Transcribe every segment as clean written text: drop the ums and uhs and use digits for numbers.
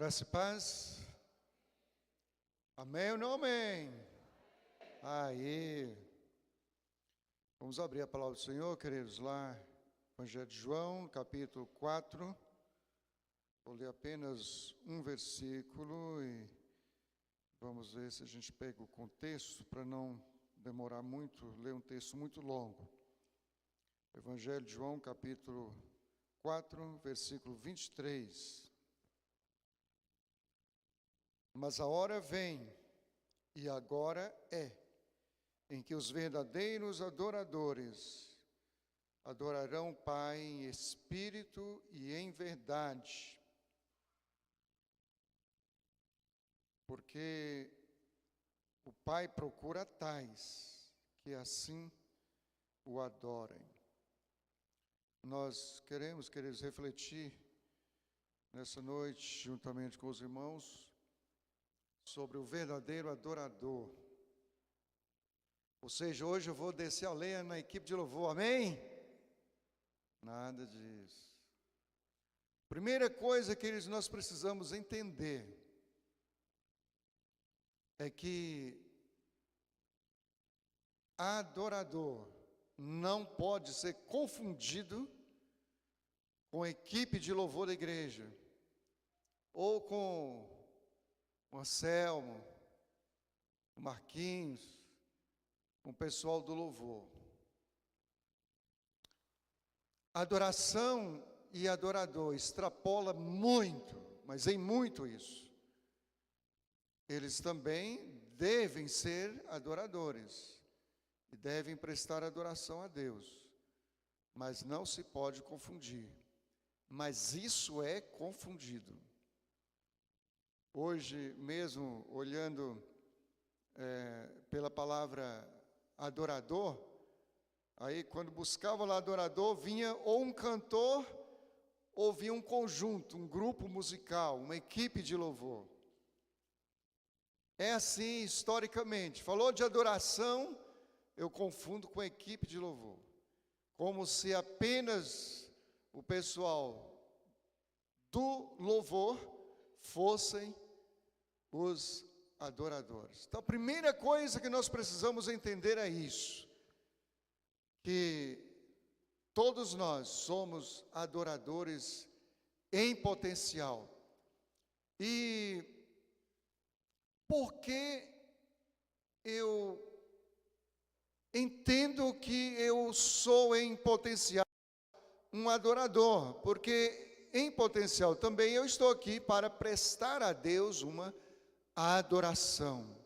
Graça e paz. Amém ou não amém? Aí. Vamos abrir a palavra do Senhor, queridos, lá, Evangelho de João, capítulo 4. Vou ler apenas um versículo e vamos ver se a gente pega o contexto, para não demorar muito, ler um texto muito longo. Evangelho de João, capítulo 4, versículo 23. Mas a hora vem, e agora é, em que os verdadeiros adoradores adorarão o Pai em espírito e em verdade, porque o Pai procura tais que assim o adorem. Nós queremos, queridos, refletir nessa noite, juntamente com os irmãos, sobre o verdadeiro adorador. Ou seja, hoje eu vou descer a lenha na equipe de louvor, amém? Nada disso. Primeira coisa que nós precisamos entender é que adorador não pode ser confundido com a equipe de louvor da igreja, ou com o Anselmo, o Marquinhos, com o pessoal do louvor. Adoração e adorador extrapola muito, mas em muito isso. Eles também devem ser adoradores e devem prestar adoração a Deus, mas não se pode confundir. Mas isso é confundido. Hoje mesmo, olhando pela palavra adorador, aí quando buscava lá adorador, vinha ou um cantor, ou vinha um conjunto, um grupo musical, uma equipe de louvor. É assim historicamente. Falou de adoração, eu confundo com a equipe de louvor. Como se apenas o pessoal do louvor fossem os adoradores. Então, a primeira coisa que nós precisamos entender é isso, que todos nós somos adoradores em potencial. E por que eu entendo que eu sou em potencial um adorador? Porque em potencial também eu estou aqui para prestar a Deus uma adoração.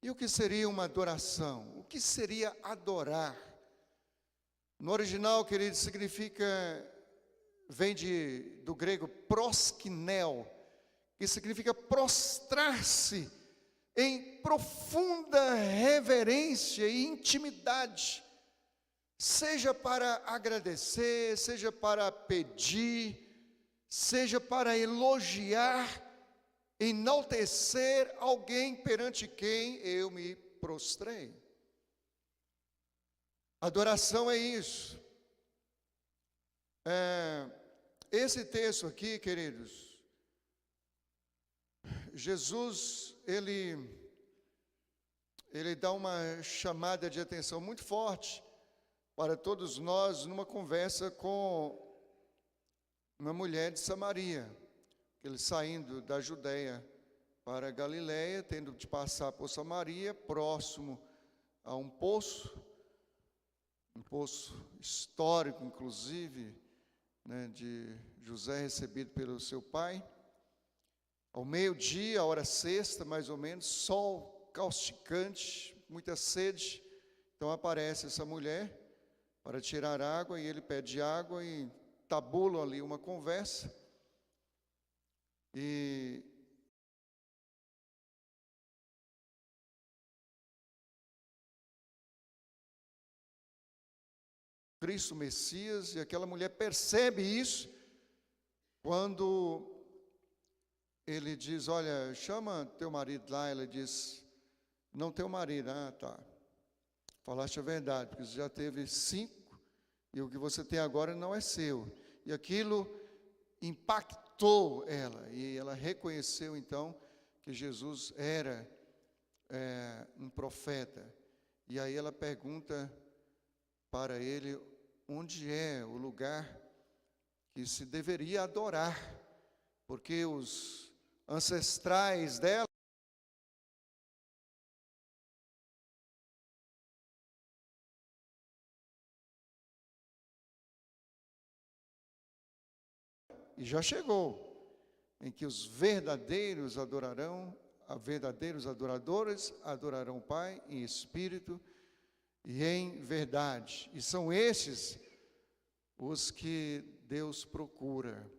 E o que seria uma adoração? O que seria adorar? No original, querido, vem do grego proskinel, que significa prostrar-se em profunda reverência e intimidade, seja para agradecer, seja para pedir, seja para elogiar, enaltecer alguém perante quem eu me prostrei. Adoração é isso. Esse texto aqui, queridos, Jesus, ele dá uma chamada de atenção muito forte para todos nós numa conversa com uma mulher de Samaria. Ele saindo da Judeia para a Galileia, tendo de passar por Samaria, próximo a um poço histórico, inclusive, né, de José, recebido pelo seu pai. Ao meio-dia, a hora sexta, mais ou menos, sol causticante, muita sede. Então aparece essa mulher para tirar água, e ele pede água e tabula ali uma conversa. E Cristo Messias, e aquela mulher percebe isso quando ele diz: olha, chama teu marido lá. Ela diz: não tenho marido. Ah, tá, falaste a verdade, porque você já teve 5, e o que você tem agora não é seu. E aquilo impactou impactou ela, e ela reconheceu então que Jesus era um profeta. E aí ela pergunta para ele onde é o lugar que se deveria adorar, porque os ancestrais dela e já chegou em que os verdadeiros verdadeiros adoradores adorarão o Pai em espírito e em verdade. E são esses os que Deus procura,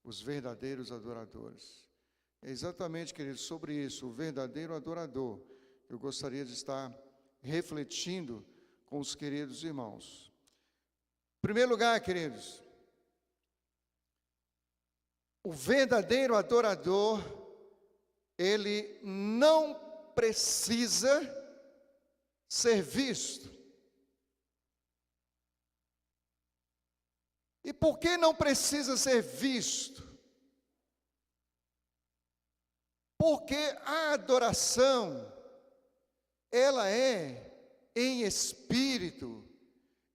os verdadeiros adoradores. É exatamente, queridos, sobre isso, o verdadeiro adorador, eu gostaria de estar refletindo com os queridos irmãos. Em primeiro lugar, queridos, o verdadeiro adorador, ele não precisa ser visto. E por que não precisa ser visto? Porque a adoração, ela é em espírito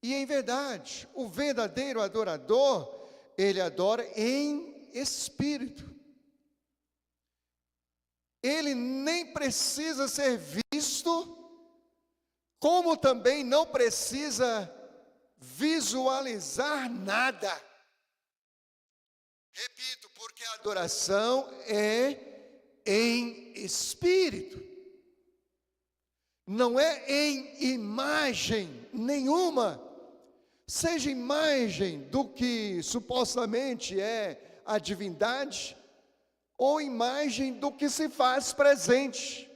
e em verdade. O verdadeiro adorador, ele adora em espírito. Ele nem precisa ser visto, como também não precisa visualizar nada. Repito, porque a adoração é em espírito, não é em imagem nenhuma, seja imagem do que supostamente é a divindade, ou imagem do que se faz presente.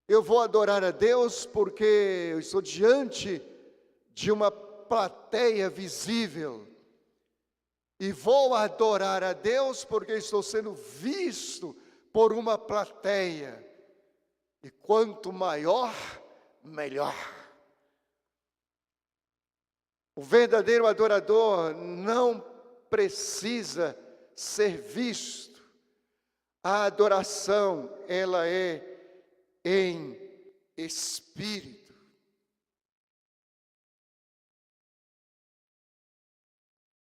Eu vou adorar a Deus porque eu estou diante de uma plateia visível, e vou adorar a Deus porque estou sendo visto por uma plateia, e quanto maior, melhor. O verdadeiro adorador não precisa ser visto. A adoração, ela é em espírito.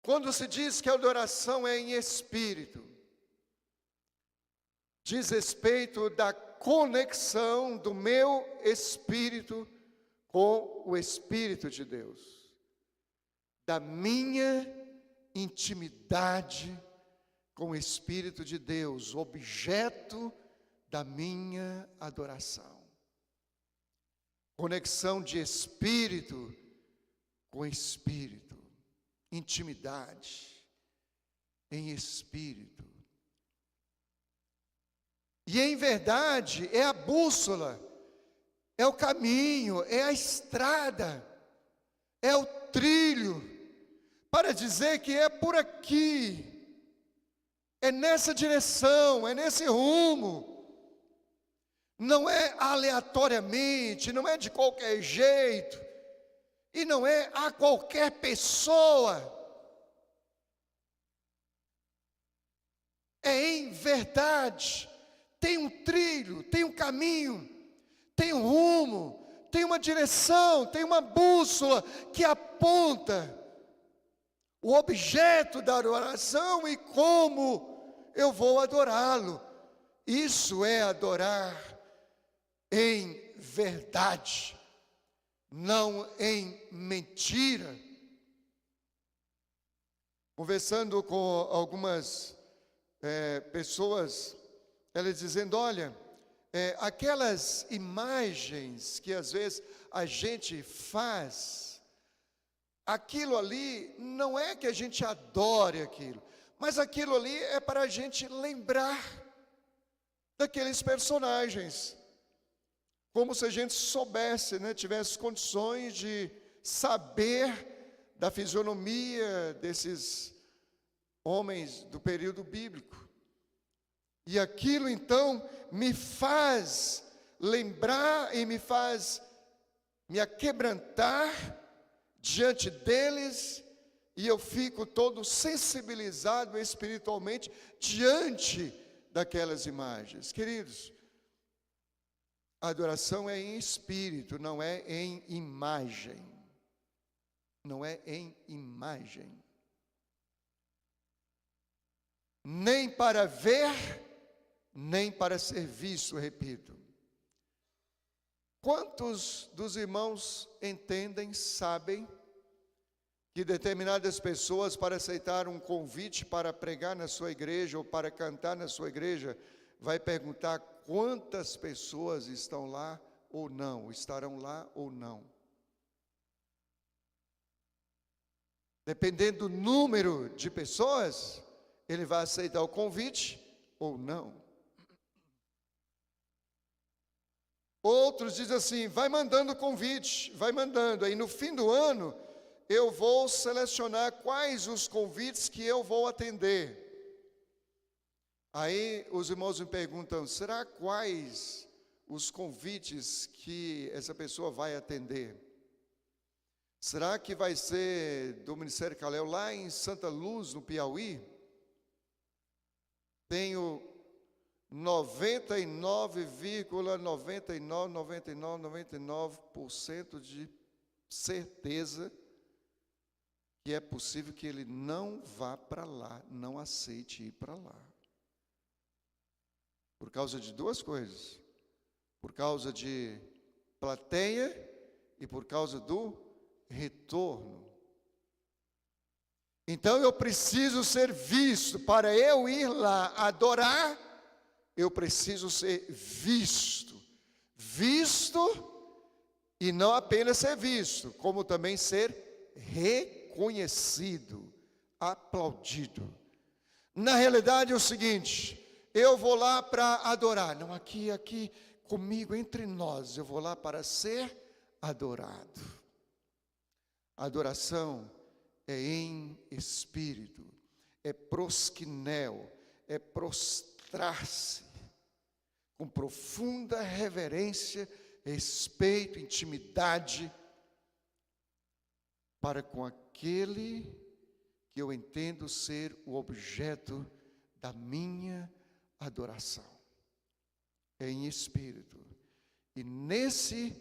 Quando se diz que a adoração é em espírito, diz respeito da conexão do meu espírito com o Espírito de Deus, da minha intimidade com o Espírito de Deus, objeto da minha adoração. Conexão de espírito com espírito, intimidade em espírito. E em verdade é a bússola, é o caminho, é a estrada, é o trilho, para dizer que é por aqui, é nessa direção, é nesse rumo. Não é aleatoriamente, não é de qualquer jeito, e não é a qualquer pessoa. É em verdade. Tem um trilho, tem um caminho, tem um rumo, tem uma direção, tem uma bússola que aponta o objeto da adoração e como eu vou adorá-lo. Isso é adorar em verdade, não em mentira. Conversando com algumas pessoas, elas dizendo, olha, aquelas imagens que às vezes a gente faz, aquilo ali não é que a gente adore aquilo, mas aquilo ali é para a gente lembrar daqueles personagens, como se a gente soubesse, tivesse condições de saber da fisionomia desses homens do período bíblico. E aquilo então me faz lembrar e me faz me aquebrantar diante deles e eu fico todo sensibilizado espiritualmente diante daquelas imagens. Queridos, a adoração é em espírito, não é em imagem. Não é em imagem. Nem para ver, nem para ser visto, repito. Quantos dos irmãos entendem, sabem, que determinadas pessoas, para aceitar um convite para pregar na sua igreja ou para cantar na sua igreja, vai perguntar quantas pessoas estão lá ou não, estarão lá ou não. Dependendo do número de pessoas, ele vai aceitar o convite ou não. Outros dizem assim, vai mandando convite, vai mandando. Aí no fim do ano, eu vou selecionar quais os convites que eu vou atender. Aí os irmãos me perguntam, será quais os convites que essa pessoa vai atender? Será que vai ser do Ministério Calel lá em Santa Luz, no Piauí? Tenho 99,99% de certeza que é possível que ele não vá para lá, não aceite ir para lá. Por causa de duas coisas. Por causa de plateia e por causa do retorno. Então eu preciso ser visto. Para eu ir lá adorar, eu preciso ser visto. Visto e não apenas ser visto, como também ser reconhecido, aplaudido. Na realidade é o seguinte, eu vou lá para adorar. Não, aqui comigo, entre nós, eu vou lá para ser adorado. Adoração é em espírito, é prosquinel, é prostrar-se, com profunda reverência, respeito, intimidade, para com aquele que eu entendo ser o objeto da minha adoração. É em espírito. E nesse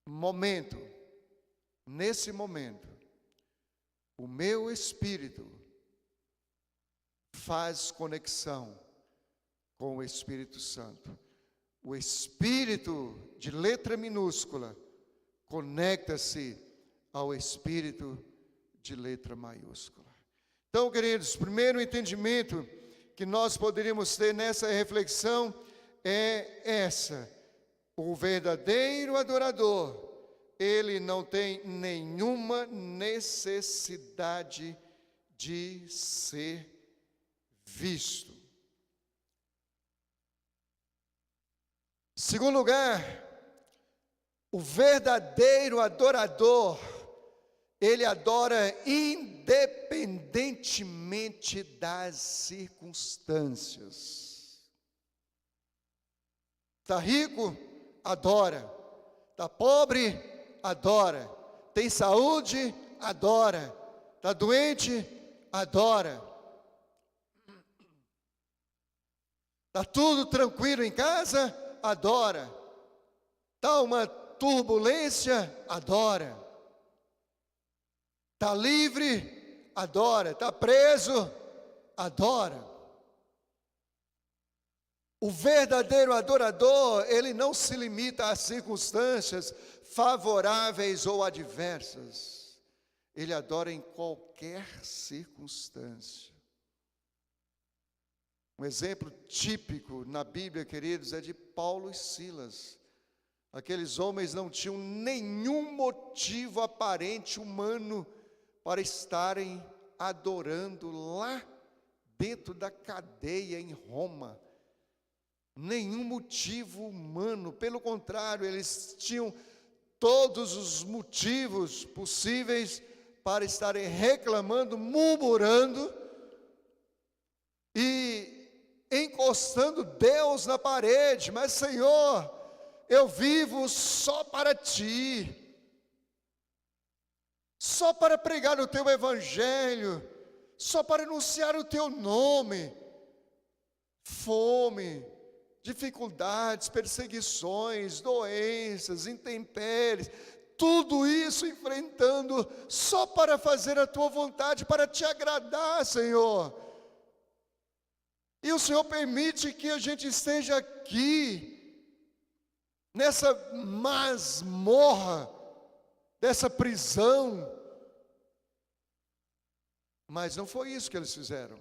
momento, o meu espírito faz conexão com o Espírito Santo. O espírito de letra minúscula conecta-se ao espírito de letra maiúscula. Então, queridos, primeiro entendimento que nós poderíamos ter nessa reflexão é essa: o verdadeiro adorador, ele não tem nenhuma necessidade de ser visto. Segundo lugar, o verdadeiro adorador, ele adora independentemente das circunstâncias. Está rico? Adora. Está pobre? Adora. Tem saúde? Adora. Está doente? Adora. Está tudo tranquilo em casa? Adora. Está uma turbulência? Adora. Está livre? Adora. Está preso? Adora. O verdadeiro adorador, ele não se limita às circunstâncias favoráveis ou adversas. Ele adora em qualquer circunstância. Um exemplo típico na Bíblia, queridos, é de Paulo e Silas. Aqueles homens não tinham nenhum motivo aparente humano para estarem adorando lá dentro da cadeia em Roma. Nenhum motivo humano, pelo contrário, eles tinham todos os motivos possíveis para estarem reclamando, murmurando e encostando Deus na parede. Mas, Senhor, eu vivo só para Ti. só para pregar o teu evangelho, só para anunciar o teu nome. Fome, dificuldades, perseguições, doenças, intempéries, tudo isso enfrentando só para fazer a tua vontade, para te agradar, Senhor. E o Senhor permite que a gente esteja aqui, nessa masmorra, dessa prisão. Mas não foi isso que eles fizeram.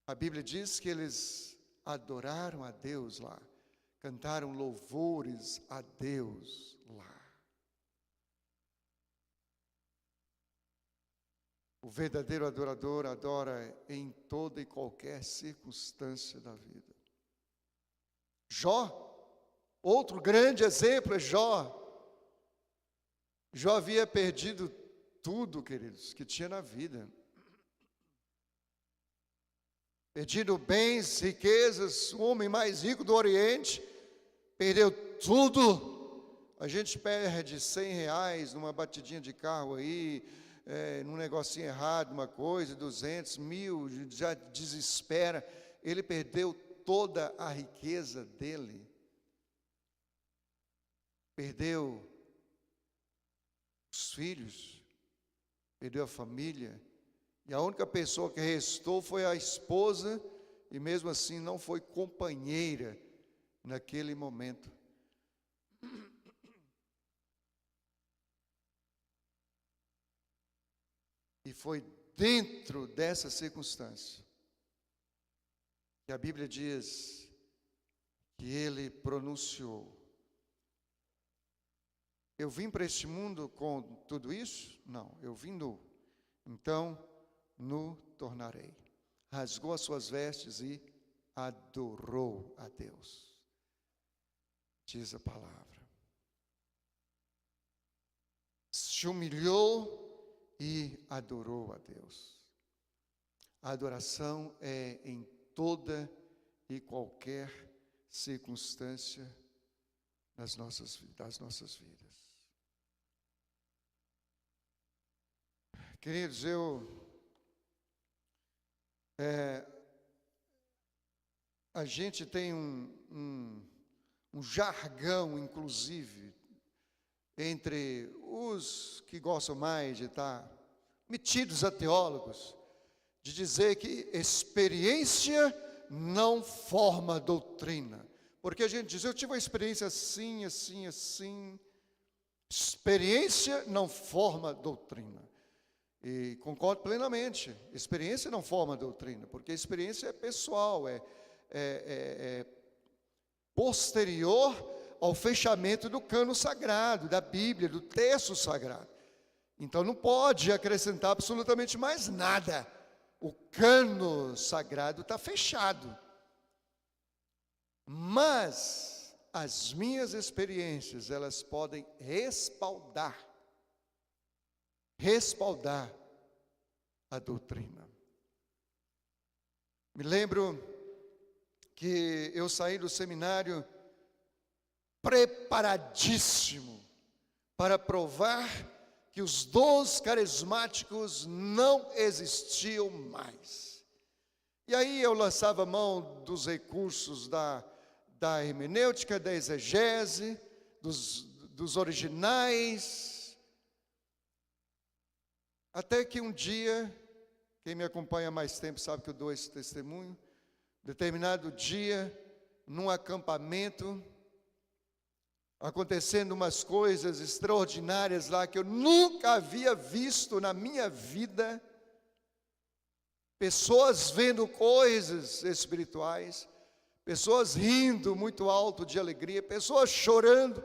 A Bíblia diz que eles adoraram a Deus lá, cantaram louvores a Deus lá. O verdadeiro adorador adora em toda e qualquer circunstância da vida. Jó, outro grande exemplo é Jó. Jó havia perdido tudo, queridos, que tinha na vida. Perdido bens, riquezas, o homem mais rico do Oriente, perdeu tudo. A gente perde R$100 numa batidinha de carro aí, num negocinho errado, uma coisa, 200, 1.000, já desespera. Ele perdeu toda a riqueza dele. Perdeu os filhos, perdeu a família. E a única pessoa que restou foi a esposa, e mesmo assim não foi companheira naquele momento. E foi dentro dessa circunstância que a Bíblia diz que ele pronunciou: eu vim para este mundo com tudo isso? Não, eu vim nu. Então, nu tornarei. Rasgou as suas vestes e adorou a Deus. Diz a palavra. Se humilhou e adorou a Deus. A adoração é em toda e qualquer circunstância das nossas vidas. Queridos, a gente tem um jargão, inclusive, entre os que gostam mais de estar metidos a teólogos, de dizer que experiência não forma doutrina. Porque a gente diz, eu tive uma experiência assim, assim, assim. Experiência não forma doutrina. E concordo plenamente, experiência não forma doutrina, porque a experiência é pessoal, é posterior ao fechamento do cano sagrado, da Bíblia, do texto sagrado. Então não pode acrescentar absolutamente mais nada. O cano sagrado está fechado. Mas as minhas experiências, elas podem respaldar a doutrina. Me lembro que eu saí do seminário preparadíssimo para provar que os dons carismáticos não existiam mais. E aí eu lançava mão dos recursos da hermenêutica, da exegese, dos originais. Até que um dia, quem me acompanha há mais tempo sabe que eu dou esse testemunho, determinado dia, num acampamento, acontecendo umas coisas extraordinárias lá que eu nunca havia visto na minha vida, pessoas vendo coisas espirituais, pessoas rindo muito alto de alegria, pessoas chorando,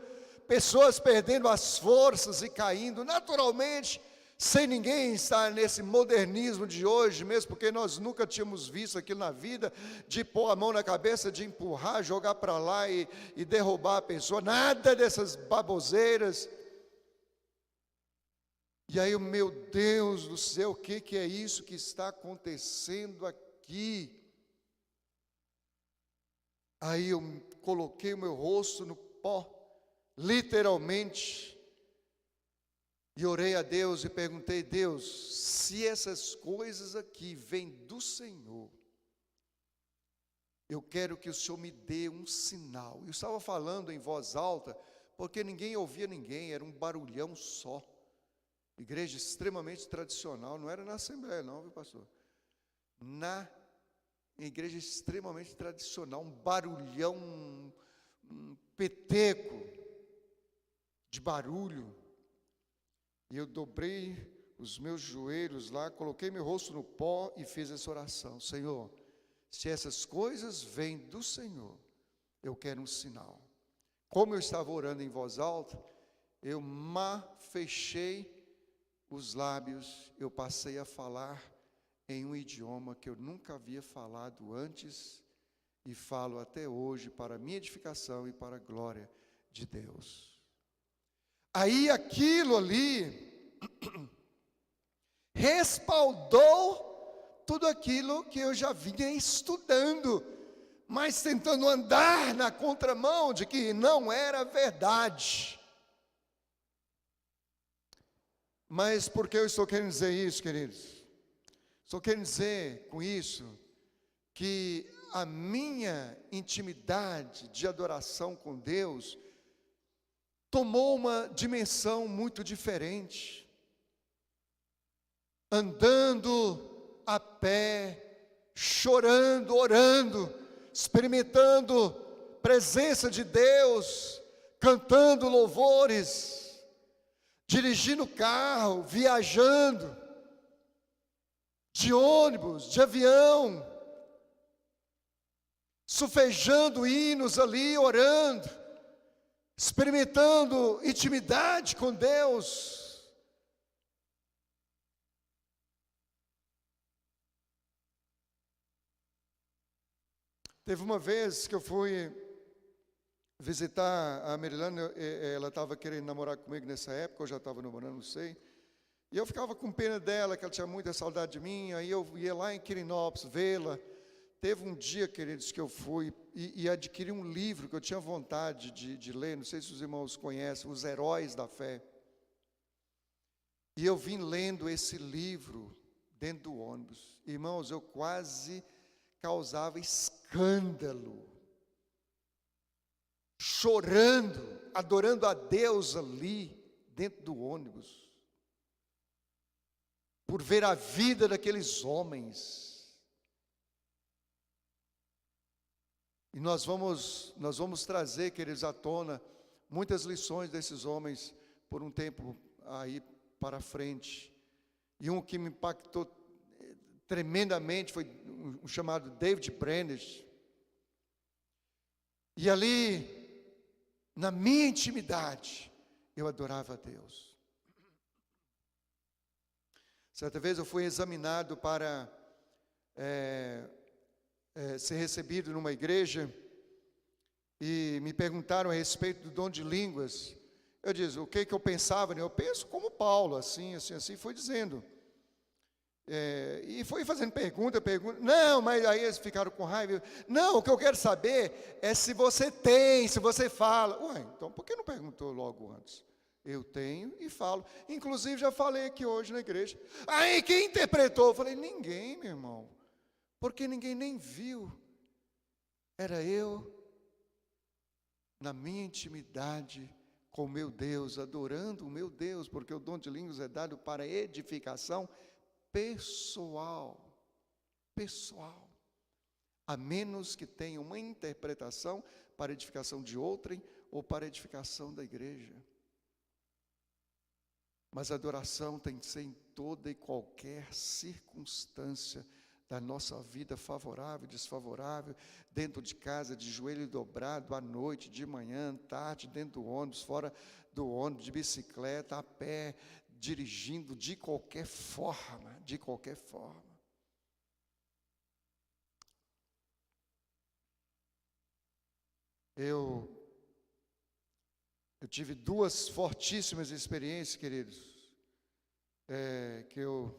pessoas perdendo as forças e caindo, naturalmente, sem ninguém estar nesse modernismo de hoje, mesmo porque nós nunca tínhamos visto aquilo na vida, de pôr a mão na cabeça, de empurrar, jogar para lá e derrubar a pessoa, nada dessas baboseiras. E aí, meu Deus do céu, o que é isso que está acontecendo aqui? Aí eu coloquei o meu rosto no pó, literalmente, E orei a Deus e perguntei: Deus, se essas coisas aqui vêm do Senhor, eu quero que o Senhor me dê um sinal. Eu estava falando em voz alta, porque ninguém ouvia ninguém, era um barulhão só. Igreja extremamente tradicional, não era na Assembleia não, viu, pastor? Na igreja extremamente tradicional, um barulhão, um peteco de barulho. E eu dobrei os meus joelhos lá, coloquei meu rosto no pó e fiz essa oração: Senhor, se essas coisas vêm do Senhor, eu quero um sinal. Como eu estava orando em voz alta, eu fechei os lábios, eu passei a falar em um idioma que eu nunca havia falado antes e falo até hoje para minha edificação e para a glória de Deus. Aí aquilo ali respaldou tudo aquilo que eu já vinha estudando, mas tentando andar na contramão de que não era verdade. Mas por que eu estou querendo dizer isso, queridos? Estou querendo dizer com isso que a minha intimidade de adoração com Deus tomou uma dimensão muito diferente. Andando a pé, chorando, orando, experimentando presença de Deus, cantando louvores, dirigindo carro, viajando, de ônibus, de avião, sufejando hinos ali, orando, experimentando intimidade com Deus. Teve uma vez que eu fui visitar a Merilane, ela estava querendo namorar comigo nessa época, eu já estava namorando, não sei. E eu ficava com pena dela, que ela tinha muita saudade de mim, aí eu ia lá em Quirinópolis vê-la. Teve um dia, queridos, que eu fui e adquiri um livro que eu tinha vontade de ler, não sei se os irmãos conhecem, Os Heróis da Fé. E eu vim lendo esse livro dentro do ônibus. Irmãos, eu quase causava escândalo, chorando, adorando a Deus ali dentro do ônibus, por ver a vida daqueles homens. E nós vamos trazer, queridos, à tona muitas lições desses homens por um tempo aí para frente. E um que me impactou tremendamente foi um chamado David Brandes. E ali, na minha intimidade, eu adorava a Deus. Certa vez eu fui examinado para ser recebido numa igreja, e me perguntaram a respeito do dom de línguas. Eu disse, o que eu pensava? Eu penso como Paulo, assim, foi dizendo. E foi fazendo pergunta, não, mas aí eles ficaram com raiva. Não, o que eu quero saber é se você tem, se você fala. Ué, então por que não perguntou logo antes? Eu tenho e falo. Inclusive já falei aqui hoje na igreja. Aí quem interpretou? Eu falei, ninguém, meu irmão. Porque ninguém nem viu. Era eu, na minha intimidade com o meu Deus, adorando o meu Deus, porque o dom de línguas é dado para edificação pessoal. Pessoal. A menos que tenha uma interpretação para edificação de outrem ou para edificação da igreja. Mas a adoração tem que ser em toda e qualquer circunstância da nossa vida, favorável, desfavorável, dentro de casa, de joelho dobrado, à noite, de manhã, tarde, dentro do ônibus, fora do ônibus, de bicicleta, a pé, dirigindo, de qualquer forma, de qualquer forma. Eu tive duas fortíssimas experiências, queridos, que eu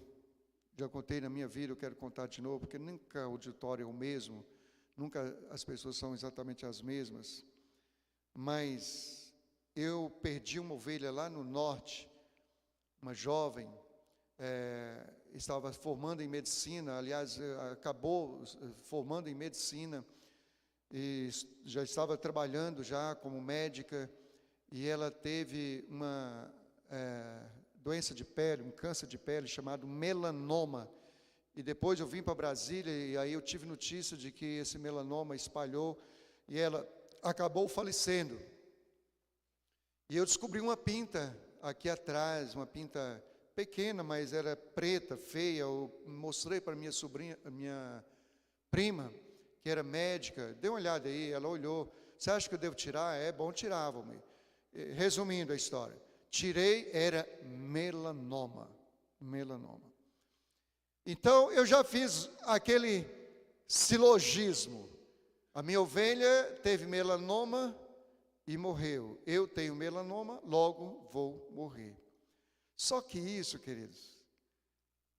já contei na minha vida, eu quero contar de novo, porque nunca o auditório é o mesmo, nunca as pessoas são exatamente as mesmas, mas eu perdi uma ovelha lá no norte uma jovem, estava formando em medicina, aliás, acabou formando em medicina, e já estava trabalhando já como médica, e ela teve uma doença de pele, um câncer de pele chamado melanoma. E depois eu vim para Brasília e aí eu tive notícia de que esse melanoma espalhou e ela acabou falecendo. E eu descobri uma pinta aqui atrás, uma pinta pequena, mas era preta, feia. Eu mostrei para minha sobrinha, minha prima, que era médica. Dê uma olhada aí, ela olhou. Você acha que eu devo tirar? É bom tirar, Valmir. Resumindo a história, tirei, era melanoma. Melanoma. Então, eu já fiz aquele silogismo. A minha ovelha teve melanoma e morreu. Eu tenho melanoma, logo vou morrer. Só que isso, queridos,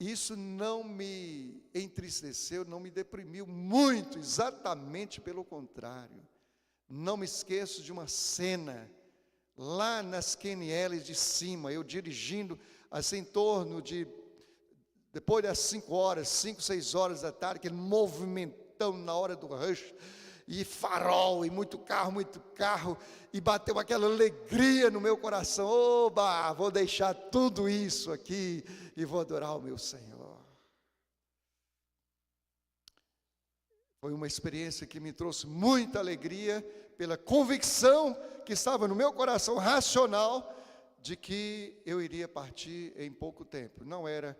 isso não me entristeceu, não me deprimiu muito, exatamente pelo contrário. Não me esqueço de uma cena lá nas QNLs de cima, eu dirigindo assim em torno de, depois das 5, 6 horas da tarde, aquele movimentão na hora do rush, e farol, e muito carro, e bateu aquela alegria no meu coração. Oba, vou deixar tudo isso aqui e vou adorar o meu Senhor. Foi uma experiência que me trouxe muita alegria, pela convicção que estava no meu coração racional, de que eu iria partir em pouco tempo. Não era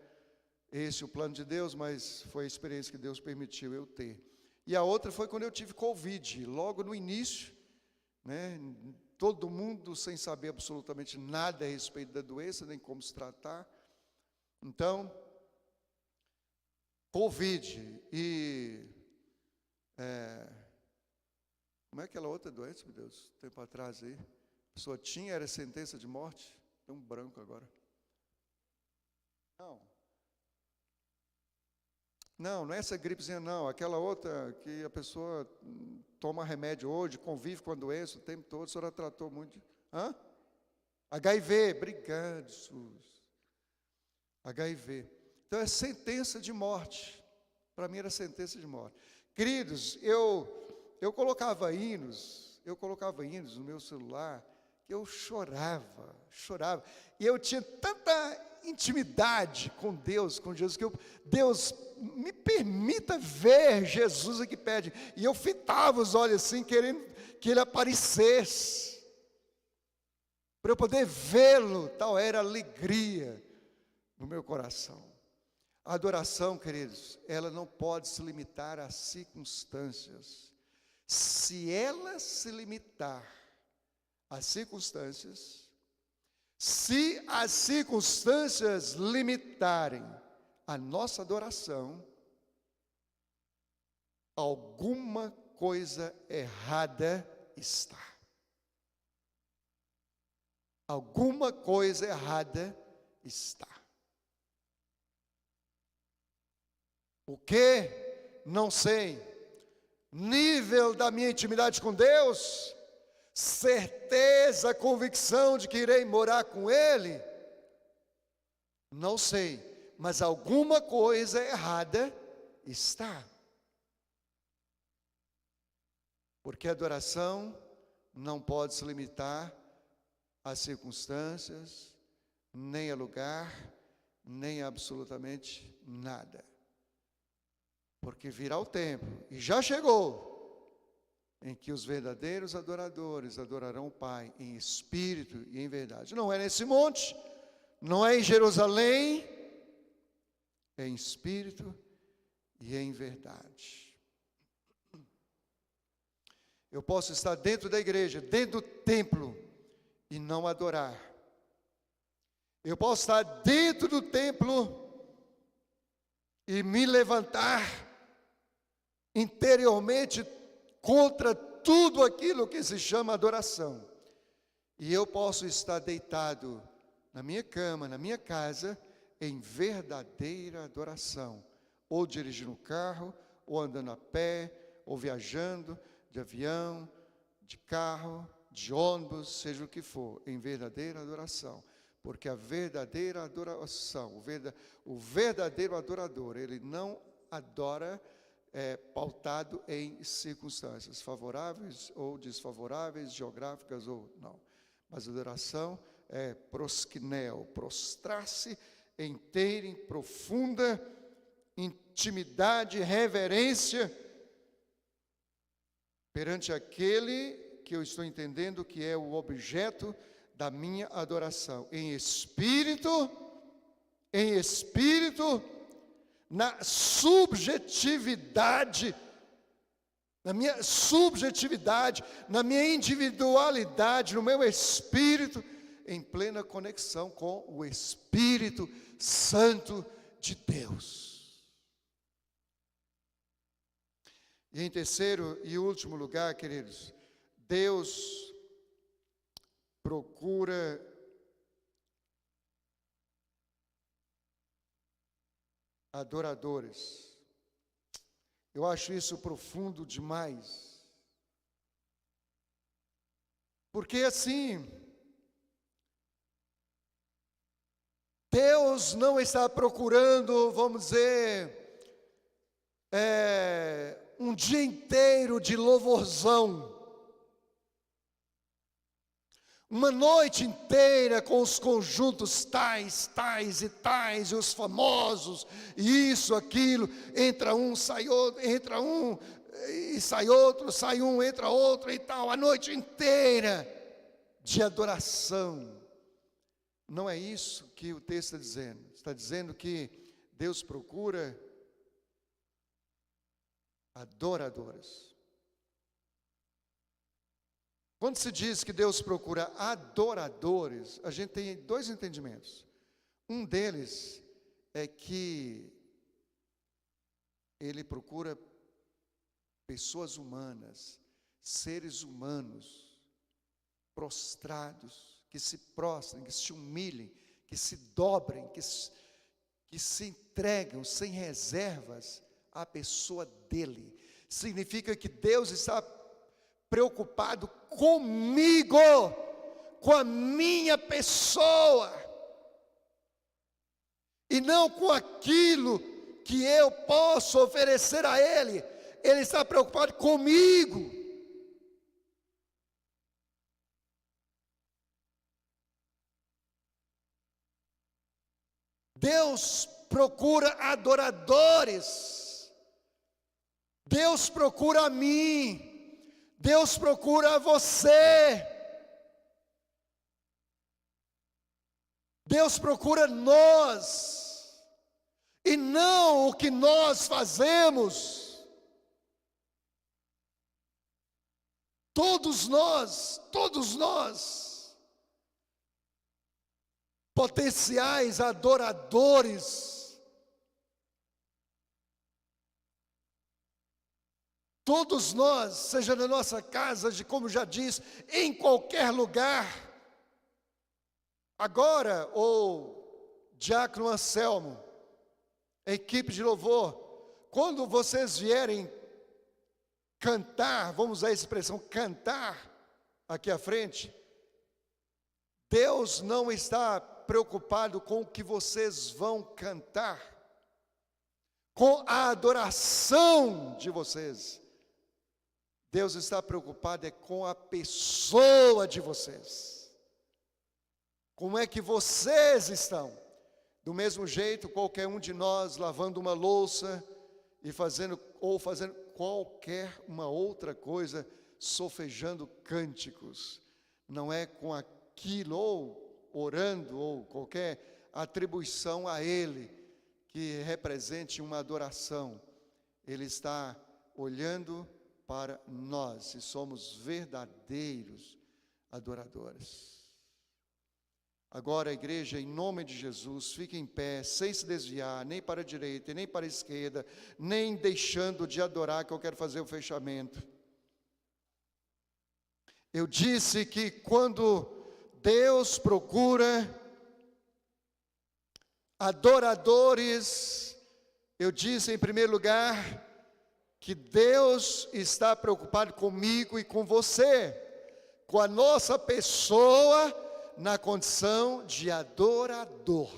esse o plano de Deus, mas foi a experiência que Deus permitiu eu ter. E a outra foi quando eu tive Covid, logo no início, né, todo mundo sem saber absolutamente nada a respeito da doença, nem como se tratar. Então, Covid e... como é aquela outra doença, meu Deus, tempo atrás aí? A pessoa tinha, era sentença de morte? Tem um branco agora. Não é essa gripezinha não, aquela outra que a pessoa toma remédio hoje, convive com a doença o tempo todo, a senhora tratou muito. HIV, obrigado, Jesus. HIV. Então é sentença de morte. Para mim era sentença de morte. Queridos, eu colocava hinos no meu celular, que eu chorava. E eu tinha tanta intimidade com Deus, com Jesus, que Deus, me permita ver Jesus aqui perto. E eu fitava os olhos assim, querendo que Ele aparecesse, para eu poder vê-lo. Tal era a alegria no meu coração. A adoração, queridos, ela não pode se limitar às circunstâncias. Se ela se limitar às circunstâncias, se as circunstâncias limitarem a nossa adoração, alguma coisa errada está. Alguma coisa errada está. O que? Não sei. Nível da minha intimidade com Deus, certeza, convicção de que irei morar com Ele, não sei, mas alguma coisa errada está. Porque a adoração não pode se limitar às circunstâncias, nem a lugar, nem a absolutamente nada. Porque virá o tempo, e já chegou, em que os verdadeiros adoradores adorarão o Pai em espírito e em verdade. Não é nesse monte, não é em Jerusalém, é em espírito e em verdade. Eu posso estar dentro da igreja, dentro do templo, e não adorar. Eu posso estar dentro do templo e me levantar interiormente contra tudo aquilo que se chama adoração. E eu posso estar deitado na minha cama, na minha casa, em verdadeira adoração, ou dirigindo um carro, ou andando a pé, ou viajando de avião, de carro, de ônibus, seja o que for, em verdadeira adoração. Porque a verdadeira adoração, o verdadeiro adorador, ele não adora pautado em circunstâncias favoráveis ou desfavoráveis, geográficas ou não. Mas a adoração é proskineo, prostrar-se inteira, em profunda intimidade, reverência perante aquele que eu estou entendendo que é o objeto da minha adoração, em espírito, na subjetividade, na minha subjetividade, na minha individualidade, no meu espírito, em plena conexão com o Espírito Santo de Deus. E em terceiro e último lugar, queridos, Deus procura adoradores. Eu acho isso profundo demais. Porque assim, Deus não está procurando, vamos dizer, um dia inteiro de louvorzão. Uma noite inteira com os conjuntos tais e tais, e os famosos, e isso, aquilo, entra um, sai outro, entra um, e sai outro, sai um, entra outro e tal, a noite inteira de adoração. Não é isso que o texto está dizendo. Está dizendo que Deus procura adoradores. Quando se diz que Deus procura adoradores, a gente tem dois entendimentos. Um deles é que Ele procura pessoas humanas, seres humanos, prostrados, que se prostrem, que se humilhem, que se dobrem, que se entregam sem reservas à pessoa dEle. Significa que Deus está preocupado comigo, com a minha pessoa, e não com aquilo que eu posso oferecer a Ele. Ele está preocupado comigo. Deus procura adoradores. Deus procura a mim. Deus procura você. Deus procura nós. E não o que nós fazemos. Todos nós, potenciais adoradores. Todos nós, seja na nossa casa, como já disse, em qualquer lugar. Agora, o diácono Anselmo, equipe de louvor, quando vocês vierem cantar, vamos usar a expressão cantar aqui à frente, Deus não está preocupado com o que vocês vão cantar, com a adoração de vocês. Deus está preocupado com a pessoa de vocês. Como é que vocês estão? Do mesmo jeito, qualquer um de nós lavando uma louça e fazendo qualquer uma outra coisa, solfejando cânticos, não é com aquilo, ou orando, ou qualquer atribuição a Ele, que represente uma adoração. Ele está olhando para nós, se somos verdadeiros adoradores. Agora, a igreja, em nome de Jesus, fique em pé, sem se desviar, nem para a direita, nem para a esquerda, nem deixando de adorar, que eu quero fazer o fechamento. Eu disse que quando Deus procura adoradores, eu disse em primeiro lugar, que Deus está preocupado comigo e com você, com a nossa pessoa, na condição de adorador.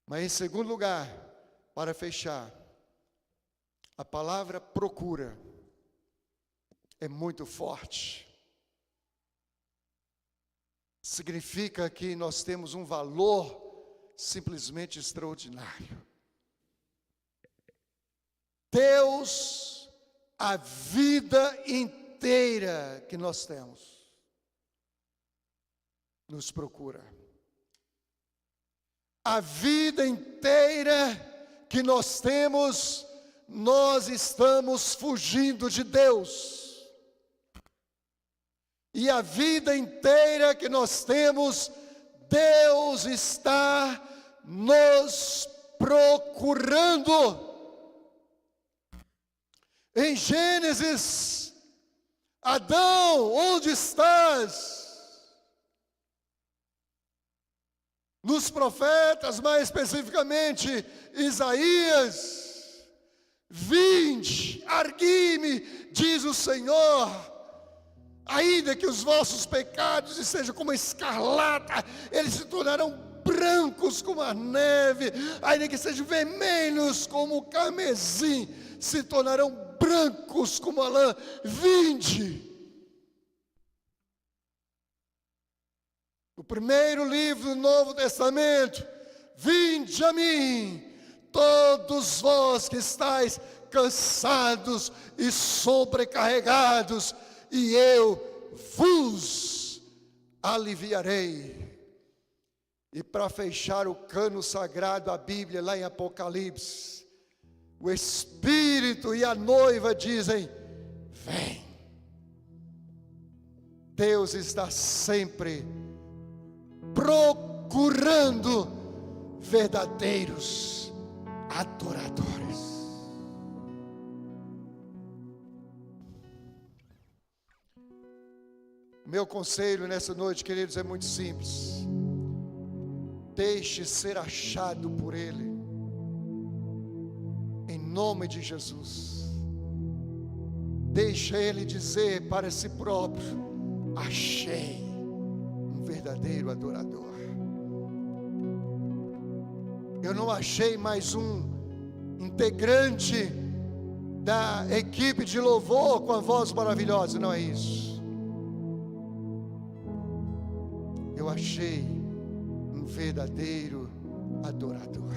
Mas em segundo lugar, para fechar, a palavra procura é muito forte. Significa que nós temos um valor simplesmente extraordinário. Deus, a vida inteira que nós temos, nos procura. A vida inteira que nós temos, nós estamos fugindo de Deus. E a vida inteira que nós temos, Deus está nos procurando. Em Gênesis, Adão, onde estás? Nos profetas, mais especificamente, Isaías, vinde, argui-me, diz o Senhor, ainda que os vossos pecados sejam como a escarlata, eles se tornarão brancos como a neve, ainda que sejam vermelhos como o carmesim, se tornarão brancos como a lã. Vinde. O primeiro livro do Novo Testamento: vinde a mim, todos vós que estáis cansados e sobrecarregados, e eu vos aliviarei. E para fechar o cano sagrado, a Bíblia, lá em Apocalipse, o Espírito e a noiva dizem: vem. Deus está sempre procurando verdadeiros adoradores. Meu conselho nessa noite, queridos, é muito simples. Deixe ser achado por Ele, em nome de Jesus. Deixe Ele dizer para si próprio: achei um verdadeiro adorador. Eu não achei mais um integrante da equipe de louvor com a voz maravilhosa, não é isso. Eu achei um verdadeiro adorador.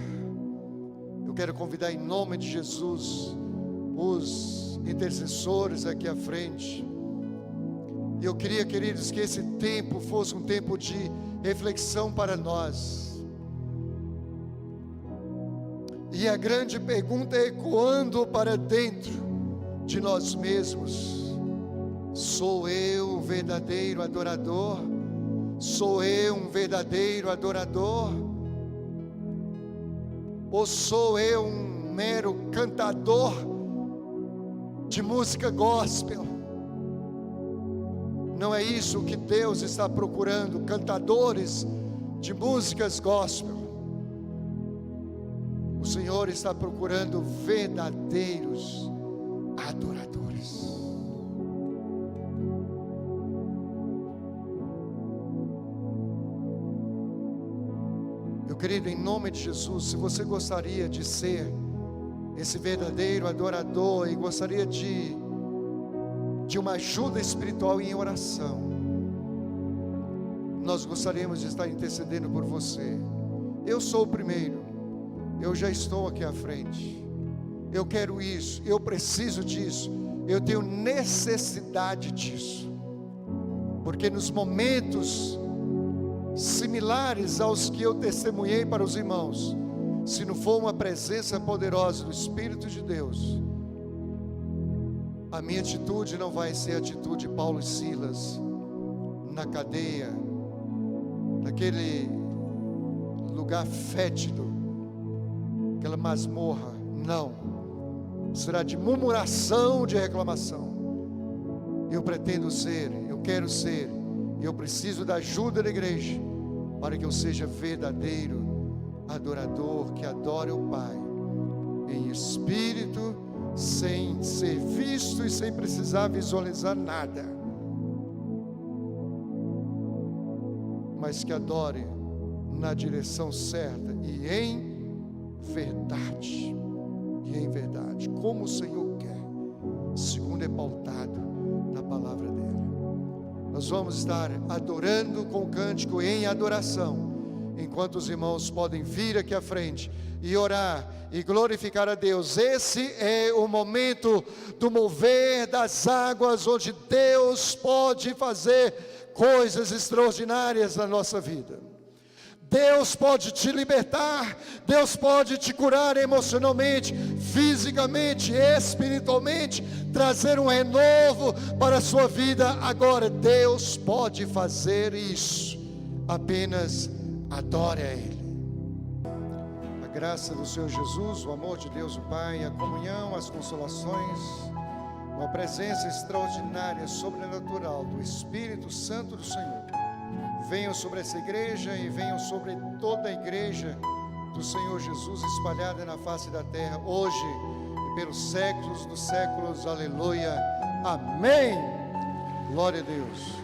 Eu quero convidar em nome de Jesus os intercessores aqui à frente. E eu queria, queridos, que esse tempo fosse um tempo de reflexão para nós. E a grande pergunta ecoando para dentro de nós mesmos: sou eu um verdadeiro adorador? Sou eu um verdadeiro adorador? Ou sou eu um mero cantador de música gospel? Não é isso que Deus está procurando, cantadores de músicas gospel. O Senhor está procurando verdadeiros adoradores. Meu querido, em nome de Jesus, se você gostaria de ser esse verdadeiro adorador e gostaria de uma ajuda espiritual em oração, nós gostaríamos de estar intercedendo por você. Eu sou o primeiro, eu já estou aqui à frente. Eu quero isso, eu preciso disso, eu tenho necessidade disso, porque nos momentos similares aos que eu testemunhei para os irmãos, se não for uma presença poderosa do Espírito de Deus, a minha atitude não vai ser a atitude de Paulo e Silas na cadeia, naquele lugar fétido, aquela masmorra. Não, será de murmuração, de reclamação. Eu pretendo ser, eu quero ser, eu preciso da ajuda da igreja para que eu seja verdadeiro adorador, que adore o Pai em espírito, sem ser visto e sem precisar visualizar nada. mas que adore na direção certa e em verdade. E em verdade, como o Senhor quer, segundo é pautado na palavra dele. Nós vamos estar adorando com cântico em adoração, enquanto os irmãos podem vir aqui à frente e orar e glorificar a Deus. Esse é o momento do mover das águas, onde Deus pode fazer coisas extraordinárias na nossa vida. Deus pode te libertar, Deus pode te curar emocionalmente, fisicamente, espiritualmente, trazer um renovo para a sua vida agora. Deus pode fazer isso, apenas adore a Ele. A graça do Senhor Jesus, o amor de Deus o Pai, a comunhão, as consolações, uma presença extraordinária, sobrenatural do Espírito Santo do Senhor, venham sobre essa igreja e venham sobre toda a igreja do Senhor Jesus espalhada na face da terra, hoje e pelos séculos dos séculos. Aleluia. Amém. Glória a Deus.